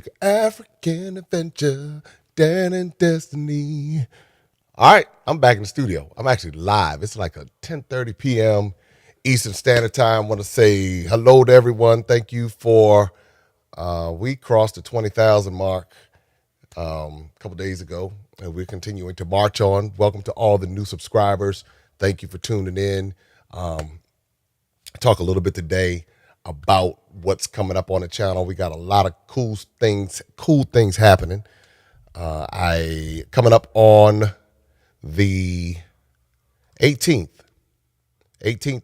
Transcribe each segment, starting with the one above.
Epic African Adventure, Dan and Destiny. All right, I'm back in the studio. I'm actually live. It's like a 10:30 p.m. Eastern Standard Time. I want to say hello to everyone. Thank you for, we crossed the 20,000 mark a couple days ago, and we're continuing to march on. Welcome to all the new subscribers. Thank you for tuning in. Talk a little bit today about what's coming up on the channel. We got a lot of cool things happening. I coming up on the 18th,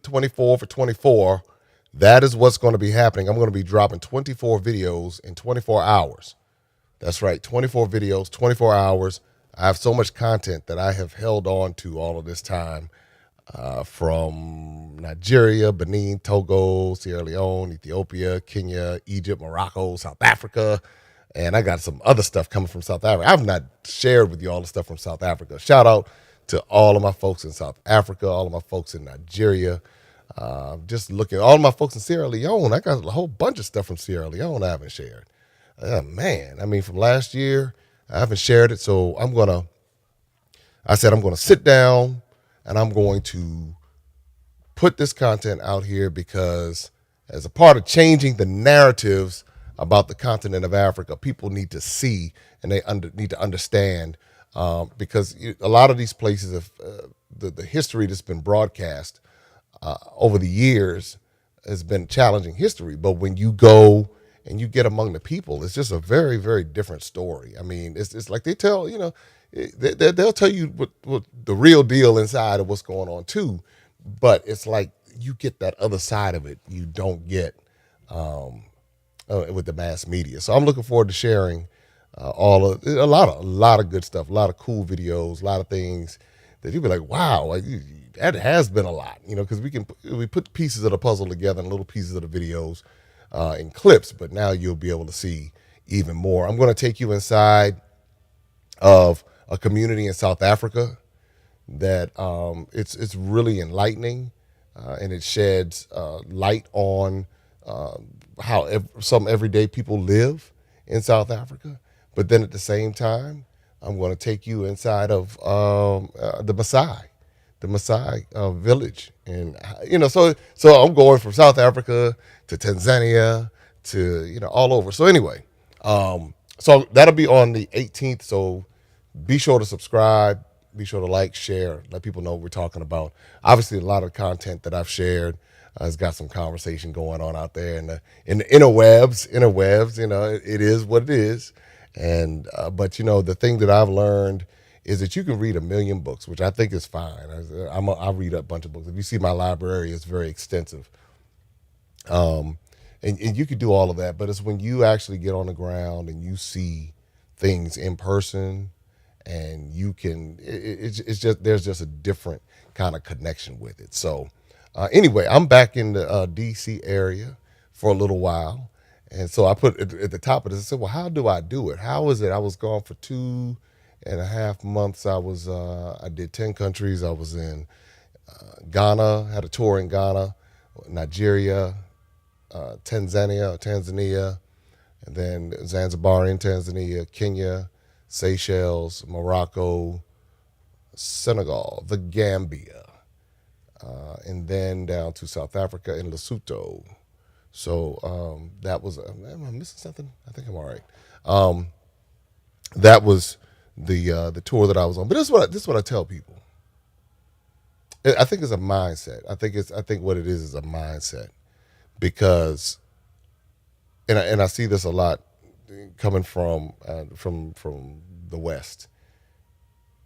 24 for 24. That is what's going to be happening. I'm going to be dropping 24 videos in 24 hours. That's right, 24 videos, 24 hours. I have so much content that I have held on to all of this time, from Nigeria, Benin, Togo, Sierra Leone, Ethiopia, Kenya, Egypt, Morocco, South Africa, and I got some other stuff coming from South Africa. I've not shared with you all the stuff from South Africa. Shout out to all of my folks in South Africa, all of my folks in Nigeria. Just looking, all of my folks in Sierra Leone. I got a whole bunch of stuff from Sierra Leone I haven't shared. Man, I mean, from last year, I haven't shared it. So I said I'm going to sit down and I'm going to put this content out here because as a part of changing the narratives about the continent of Africa, people need to see and they need to understand, because a lot of these places have the history that's been broadcast over the years has been challenging history. But when you go and you get among the people, it's just a very, very different story. I mean, it's like they tell, they'll tell you what the real deal inside of what's going on too. But it's like you get that other side of it you don't get with the mass media. So I'm looking forward to sharing a lot of good stuff, a lot of cool videos, a lot of things that you'll be like, wow, like, that has been a lot, because we put pieces of the puzzle together and little pieces of the videos in clips, but now you'll be able to see even more. I'm going to take you inside of a community in South Africa that it's really enlightening, and it sheds light on how some everyday people live in South Africa. But then at the same time, I'm going to take you inside of the Maasai village, and so I'm going from South Africa to Tanzania to all over. So anyway, so that'll be on the 18th. So be sure to subscribe, be sure to like, share, let people know what we're talking about. Obviously, a lot of content that I've shared has got some conversation going on out there in the interwebs. It is what it is. And but the thing that I've learned is that you can read a million books, which I think is fine. I read a bunch of books. If you see my library, it's very extensive. And you could do all of that, but it's when you actually get on the ground and you see things in person, and you can, it's just, there's just a different kind of connection with it. So anyway, I'm back in the DC area for a little while. And so I put at the top of this, I said, well, how do I do it? How is it? I was gone for 2.5 months. I did 10 countries. I was in Ghana, had a tour in Ghana, Nigeria, Tanzania, and then Zanzibar in Tanzania, Kenya, Seychelles, Morocco, Senegal, the Gambia, and then down to South Africa and Lesotho. So that was, am I missing something? I think I'm all right. That was the tour that I was on. But this is what I tell people. I think it's a mindset. I think what it is a mindset, because, and I see this a lot coming from the West.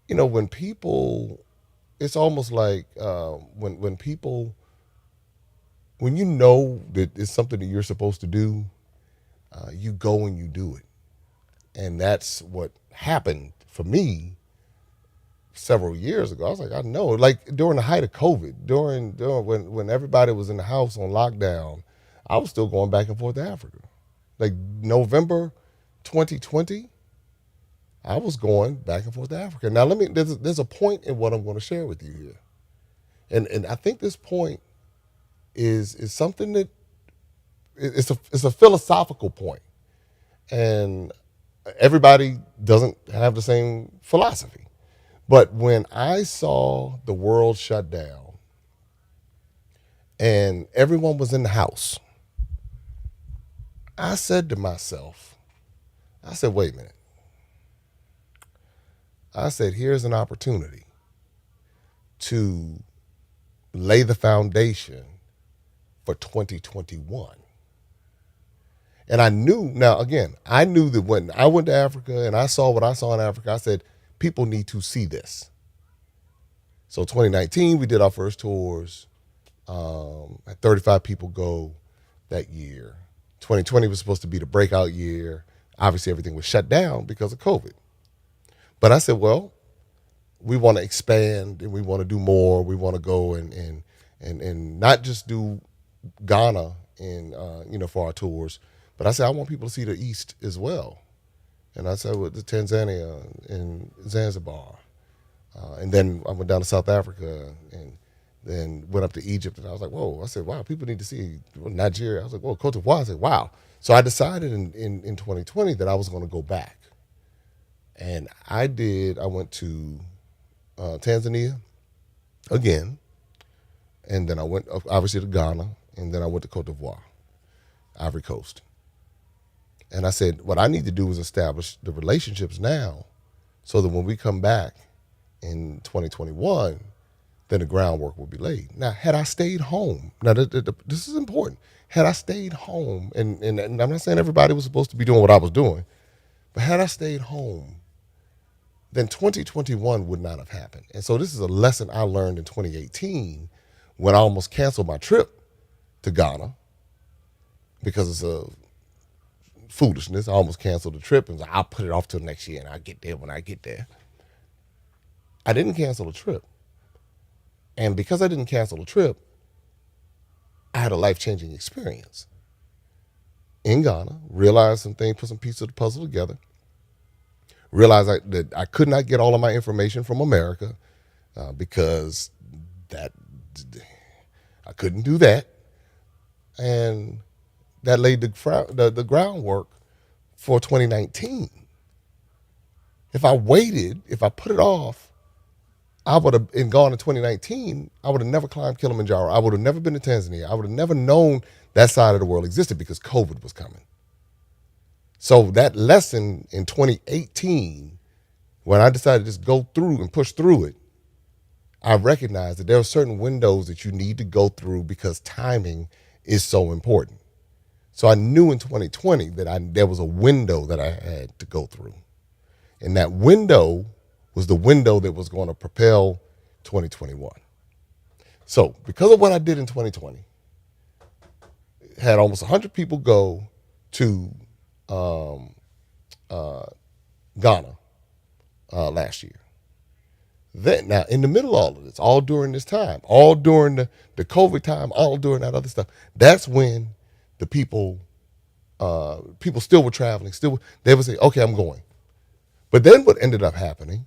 When people, it's almost like when people, when you know that it's something that you're supposed to do, you go and you do it. And that's what happened for me several years ago. I was like, I know, like during the height of COVID, during when everybody was in the house on lockdown, I was still going back and forth to Africa. Like November 2020, I was going back and forth to Africa. Now there's a point in what I'm going to share with you here. And I think this point is something that it's a philosophical point. And everybody doesn't have the same philosophy. But when I saw the world shut down and everyone was in the house, I said to myself, I said, wait a minute. I said, here's an opportunity to lay the foundation for 2021. And I knew, now again, I knew that when I went to Africa and I saw what I saw in Africa, I said, people need to see this. So 2019, we did our first tours. Had 35 people go that year. 2020 was supposed to be the breakout year. Obviously, everything was shut down because of COVID. But I said, well, we want to expand and we want to do more. We want to go and not just do Ghana and for our tours, but I said I want people to see the East as well. And I said with the Tanzania and Zanzibar, and then I went down to South Africa and then went up to Egypt, and I was like, whoa! I said, wow, people need to see Nigeria. I was like, whoa, Cote d'Ivoire. I said, wow. So I decided in 2020 that I was going to go back, and I did. I went to Tanzania again, and then I went obviously to Ghana, and then I went to Cote d'Ivoire, Ivory Coast. And I said, what I need to do is establish the relationships now so that when we come back in 2021, then the groundwork will be laid. Now, had I stayed home, now this is important. Had I stayed home, and I'm not saying everybody was supposed to be doing what I was doing, but had I stayed home, then 2021 would not have happened. And so this is a lesson I learned in 2018 when I almost canceled my trip to Ghana because of foolishness. I almost canceled the trip and was like, I'll put it off till next year and I'll get there when I get there. I didn't cancel the trip. And because I didn't cancel the trip, I had a life-changing experience. In Ghana, realized some things, put some pieces of the puzzle together, realized that I could not get all of my information from America because that I couldn't do that. And that laid the groundwork for 2019. If I waited, if I put it off, I would have gone in 2019. I would have never climbed Kilimanjaro. I would have never been to Tanzania. I would have never known that side of the world existed because COVID was coming. So that lesson in 2018, when I decided to just go through and push through it, I recognized that there are certain windows that you need to go through because timing is so important. So I knew in 2020 that there was a window that I had to go through. And that window was the window that was going to propel 2021. So because of what I did in 2020, had almost 100 people go to Ghana last year. Then now in the middle of all of this, all during this time, all during the COVID time, all during that other stuff, that's when the people still were traveling, they would say, okay, I'm going. But then what ended up happening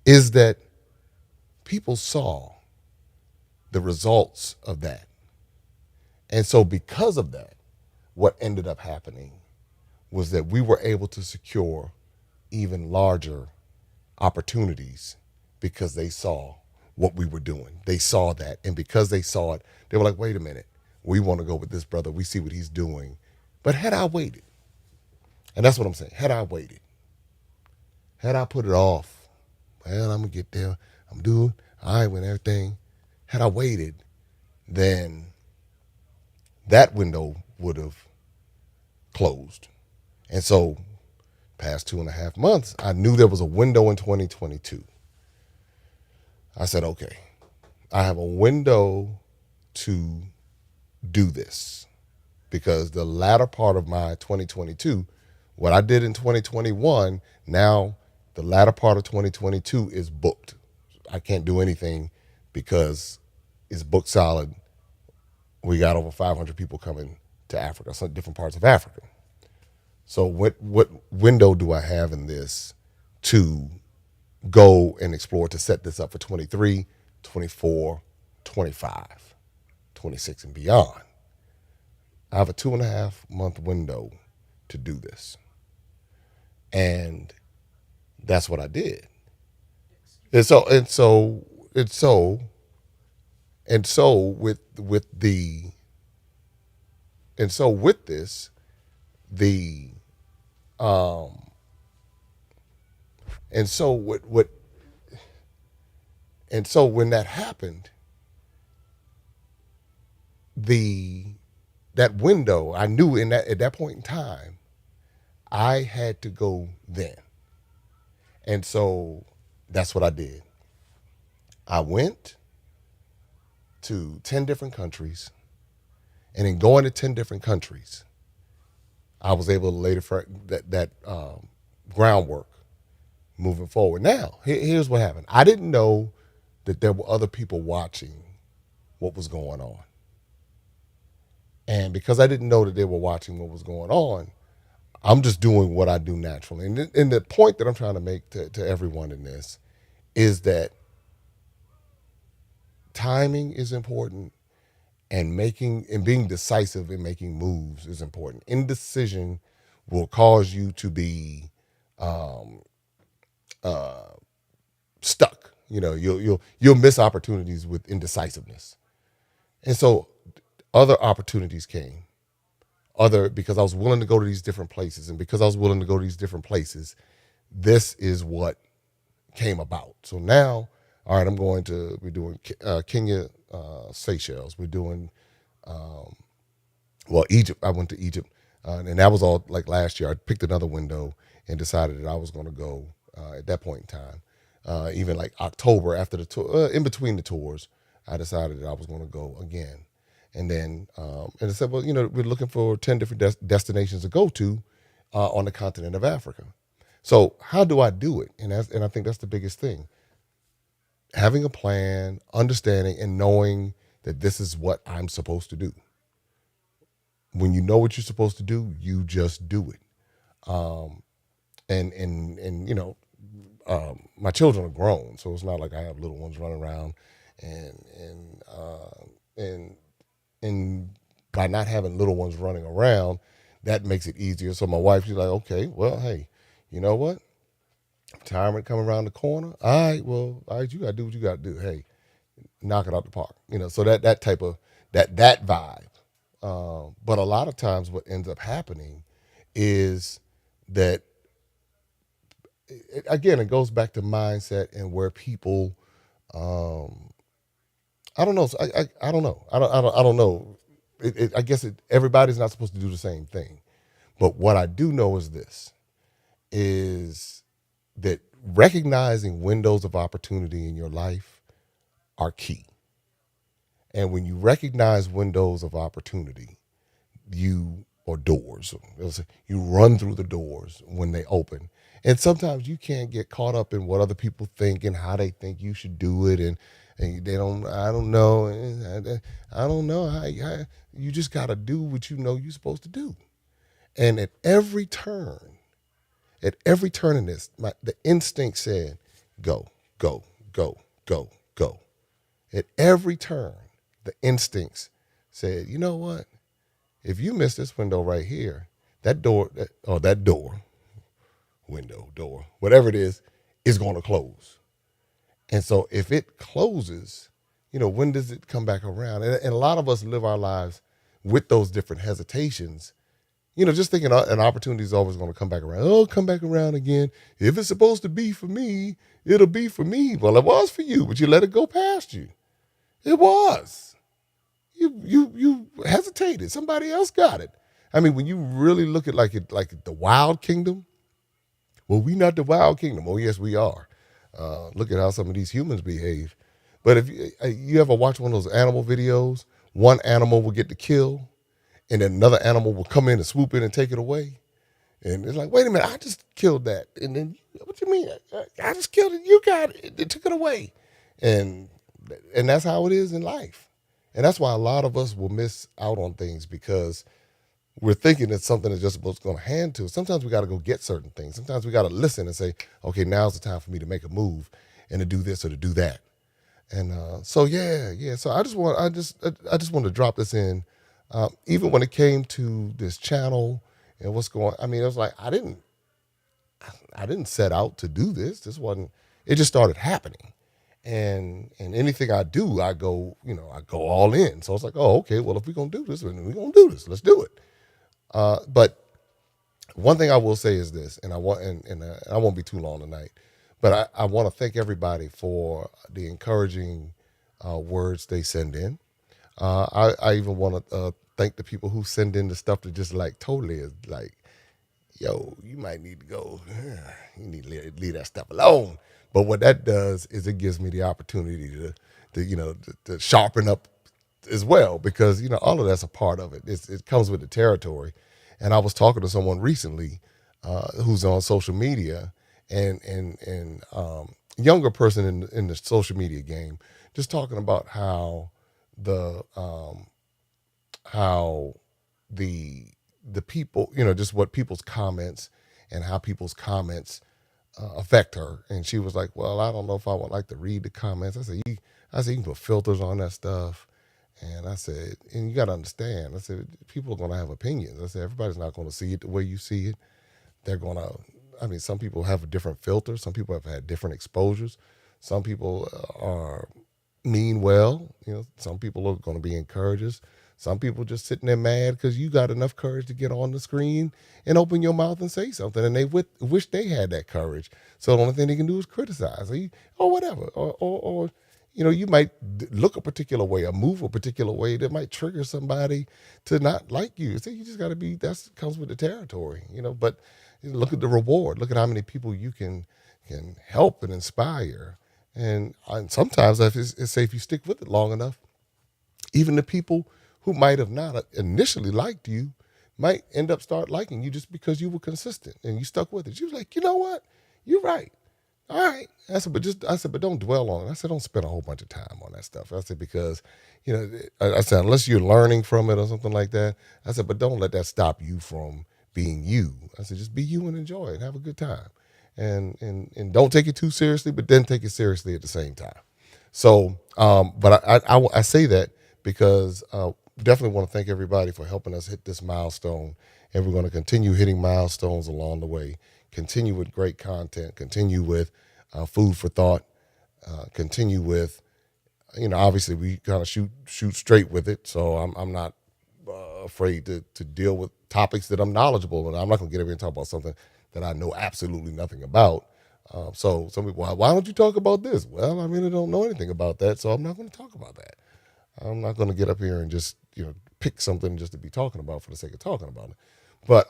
is that people saw the results of that. And so because of that, what ended up happening was that we were able to secure even larger opportunities because they saw what we were doing. They saw that. And because they saw it, they were like, wait a minute, we want to go with this brother. We see what he's doing. But had I waited, and that's what I'm saying, had I waited, had I put it off, well, I'm going to get there, I'm doing all right with everything. Had I waited, then that window would have closed. And so past 2.5 months, I knew there was a window in 2022. I said, okay, I have a window to do this because the latter part of my 2022, what I did in 2021, now the latter part of 2022 is booked. I can't do anything because it's booked solid. We got over 500 people coming to Africa, some different parts of Africa. So what window do I have in this to go and explore to set this up for 23, 24, 25, 26 and beyond? I have a 2.5 month window to do this. And that's what I did. And so and so and so and so with the and so with this the and so what and so when that happened, the that window, I knew in that at that point in time I had to go then. And so that's what I did. I went to 10 different countries, and in going to 10 different countries, I was able to lay that groundwork moving forward. Now, here's what happened. I didn't know that there were other people watching what was going on. And because I didn't know that they were watching what was going on, I'm just doing what I do naturally. And the point that I'm trying to make to everyone in this is that timing is important, and making and being decisive in making moves is important. Indecision will cause you to be stuck. You know, you'll miss opportunities with indecisiveness. And so other opportunities came. Because I was willing to go to these different places, and because I was willing to go to these different places, this is what came about. So now, all right, we're doing Kenya, Seychelles. We're doing Egypt. I went to Egypt, and that was all like last year. I picked another window and decided that I was going to go at that point in time. Even like October after the tour, in between the tours, I decided that I was going to go again. And then, and I said, well, we're looking for 10 different destinations to go to on the continent of Africa. So how do I do it? And I think that's the biggest thing. Having a plan, understanding, and knowing that this is what I'm supposed to do. When you know what you're supposed to do, you just do it. And my children are grown, so it's not like I have little ones running around, and and by not having little ones running around, that makes it easier. So my wife, she's like, okay, well, hey, you know what? Retirement coming around the corner. All right, you gotta do what you gotta do. Hey, knock it out the park. So that type of that vibe. But a lot of times, what ends up happening is that again, it goes back to mindset and where people. I don't know. I don't know. I don't know. I guess everybody's not supposed to do the same thing. But what I do know is this: is that recognizing windows of opportunity in your life are key. And when you recognize windows of opportunity, or doors, you run through the doors when they open. And sometimes you can't get caught up in what other people think and how they think you should do it. And they don't, I don't know. I don't know. You just got to do what you know you're supposed to do. And at every turn in this, the instinct said, go, go, go, go, go. At every turn, the instincts said, you know what? If you miss this window right here, that door, window, door, whatever it is going to close. And so if it closes, when does it come back around? And a lot of us live our lives with those different hesitations, just thinking an opportunity is always going to come back around. Oh, come back around again. If it's supposed to be for me, it'll be for me. Well, it was for you, but you let it go past you. It was. You hesitated. Somebody else got it. I mean, when you really look at like the wild kingdom, well, we not the wild kingdom. Oh, yes, we are. Look at how some of these humans behave. But if you ever watch one of those animal videos, one animal will get the kill, and then another animal will come in and swoop in and take it away. And it's like, wait a minute, I just killed that. And then, what you mean? I just killed it. You got it. They took it away. And that's how it is in life. And that's why a lot of us will miss out on things because we're thinking that something is just what's going to hand to us. Sometimes we got to go get certain things. Sometimes we got to listen and say, okay, now's the time for me to make a move and to do this or to do that. And so So I just want to drop this in. Even when it came to this channel and what's going, I mean, it was like I didn't set out to do this. This wasn't. It just started happening, and anything I do, I go all in. So it's like, oh, okay, well, if we're gonna do this, then we're gonna do this. Let's do it. But one thing I will say is this, and I won't be too long tonight, but I want to thank everybody for the encouraging words they send in. I even want to thank the people who send in the stuff that just like totally is like, yo, you might need to go. You need to leave that stuff alone. But what that does is it gives me the opportunity to sharpen up as well, because all of that's a part of it. It comes with the territory. And I was talking to someone recently who's on social media, and younger person in the social media game, just talking about the how the people, just what people's comments and how people's comments affect her. And she was like, well, I don't know if I would like to read the comments. I said, you can put filters on that stuff. And I said, and you got to understand, I said, people are going to have opinions. I said, everybody's not going to see it the way you see it. They're going to, some people have a different filter. Some people have had different exposures. Some people are mean well. Some people are going to be encouragers. Some people just sitting there mad because you got enough courage to get on the screen and open your mouth and say something, and they wish they had that courage. So the only thing they can do is criticize, or whatever, or you might look a particular way or move a particular way that might trigger somebody to not like you. So you just got to that comes with the territory, But look at the reward. Look at how many people you can help and inspire. And sometimes it's say if you stick with it long enough, even the people who might have not initially liked you might end up start liking you just because you were consistent and you stuck with it. She was like, you know what? You're right. All right. But don't dwell on it. I said, don't spend a whole bunch of time on that stuff. I said, because, I said, unless you're learning from it or something like that, I said, but don't let that stop you from being you. I said, just be you and enjoy it. Have a good time. And don't take it too seriously, but then take it seriously at the same time. So, but I say that because definitely want to thank everybody for helping us hit this milestone. And we're going to continue hitting milestones along the way. Continue with great content. Continue with food for thought. Continue with, obviously we kind of shoot straight with it. So I'm not afraid to deal with topics that I'm knowledgeable, and I'm not going to get up here and talk about something that I know absolutely nothing about. So some people, why don't you talk about this? Well, I really don't know anything about that, so I'm not going to talk about that. I'm not going to get up here and just pick something just to be talking about for the sake of talking about it. But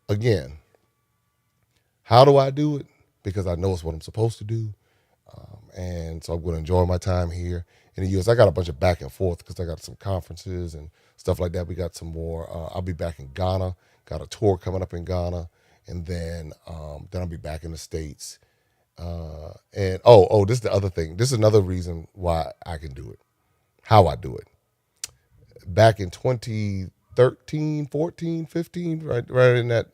again, how do I do it? Because I know it's what I'm supposed to do, and so I'm going to enjoy my time here in the U.S. I got a bunch of back and forth because I got some conferences and stuff like that. We got some more. I'll be back in Ghana. Got a tour coming up in Ghana, and then I'll be back in the States. And this is the other thing. This is another reason why I can do it. How I do it. Back in 2013, 14, 15, right in that,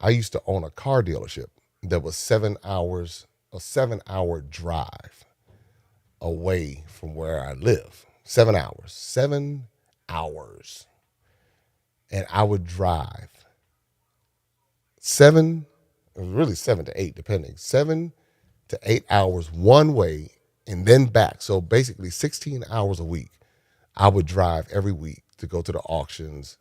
I used to own a car dealership that was 7 hours, a 7-hour drive away from where I live. 7 hours. 7 hours. And I would drive 7 to 8, depending, 7 to 8 hours one way and then back. So basically 16 hours a week. I would drive every week to go to the auctions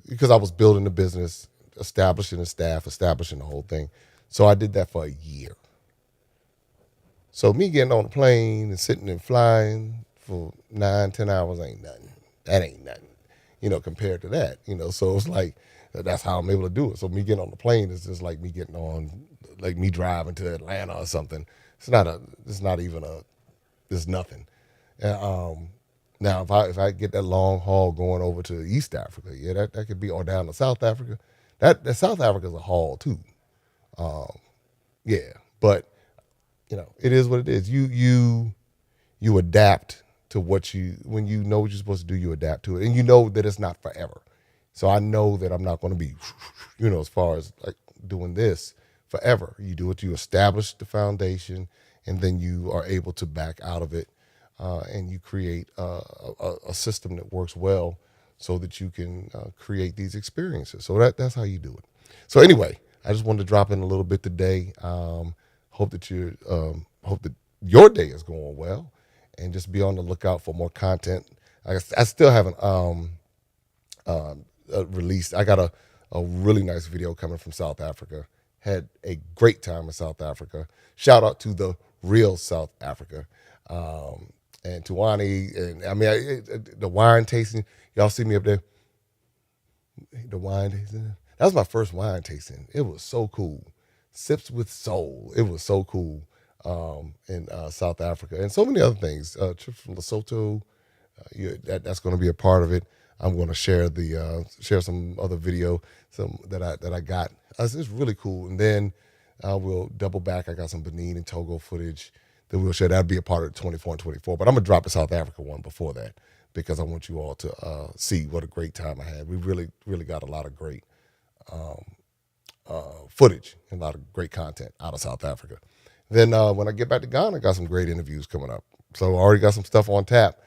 because I was building the business, establishing the staff, establishing the whole thing. So I did that for a year. So me getting on a plane and sitting and flying for 9-10 hours ain't nothing. That ain't nothing, compared to that, So it's like, that's how I'm able to do it. So me getting on the plane is just like me getting on, like me driving to Atlanta or something. It's nothing. Now, if I get that long haul going over to East Africa, that could be, or down to South Africa. That South Africa is a haul too. But it is what it is. You adapt to when you know what you're supposed to do, you adapt to it, and you know that it's not forever. So I know that I'm not going to be, as far as like doing this forever. You do it, you establish the foundation, and then you are able to back out of it, and you create a system that works well so that you can create these experiences. So that's how you do it. So anyway, I just wanted to drop in a little bit today. Hope that your day is going well, and just be on the lookout for more content. I still haven't released. I got a really nice video coming from South Africa. Had a great time in South Africa. Shout out to the real South Africa. And Tuani, and I mean, the wine tasting. Y'all see me up there? The wine tasting. That was my first wine tasting. It was so cool. Sips with Soul. It was so cool in South Africa, and so many other things. Trips from Lesotho. That's going to be a part of it. I'm going to share some other video that I got. It's really cool, and then we'll double back. I got some Benin and Togo footage that we'll share. That'll be a part of 24 and 24. But I'm gonna drop a South Africa one before that because I want you all to see what a great time I had. We really got a lot of great footage and a lot of great content out of South Africa. Then when I get back to Ghana, I got some great interviews coming up. So I already got some stuff on tap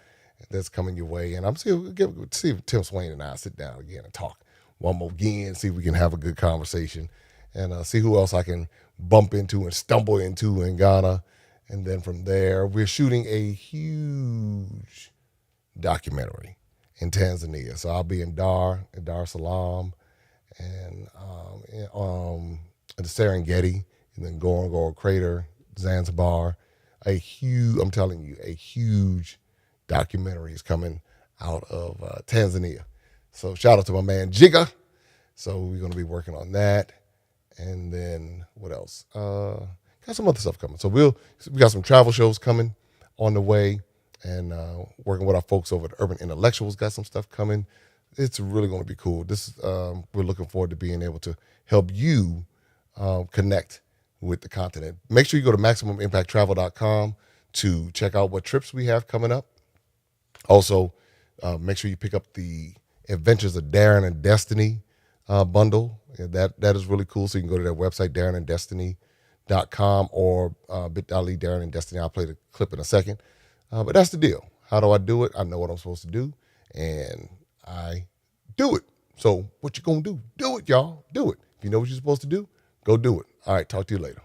that's coming your way. And I'm see if Tim Swain and I sit down again and talk one more again, see if we can have a good conversation and see who else I can bump into and stumble into in Ghana. And then from there, we're shooting a huge documentary in Tanzania. So I'll be in Dar es Salaam, and the Serengeti, and then Ngorongoro Crater, Zanzibar. I'm telling you, a huge documentary is coming out of Tanzania. So shout out to my man Jigga. So we're going to be working on that. And then what else? Got some other stuff coming. So we got some travel shows coming on the way, and working with our folks over at Urban Intellectuals. Got some stuff coming. It's really going to be cool. We're looking forward to being able to help you connect with the continent. Make sure you go to MaximumImpactTravel.com to check out what trips we have coming up. Also, make sure you pick up the Adventures of Darren and Destiny bundle. That is really cool. So you can go to their website, DarrenandDestiny.com, or bit.ly Darren and Destiny. I'll play the clip in a second. But that's the deal. How do I do it? I know what I'm supposed to do, and I do it. So what you gonna do? Do it, y'all. Do it. If you know what you're supposed to do, go do it. All right, talk to you later.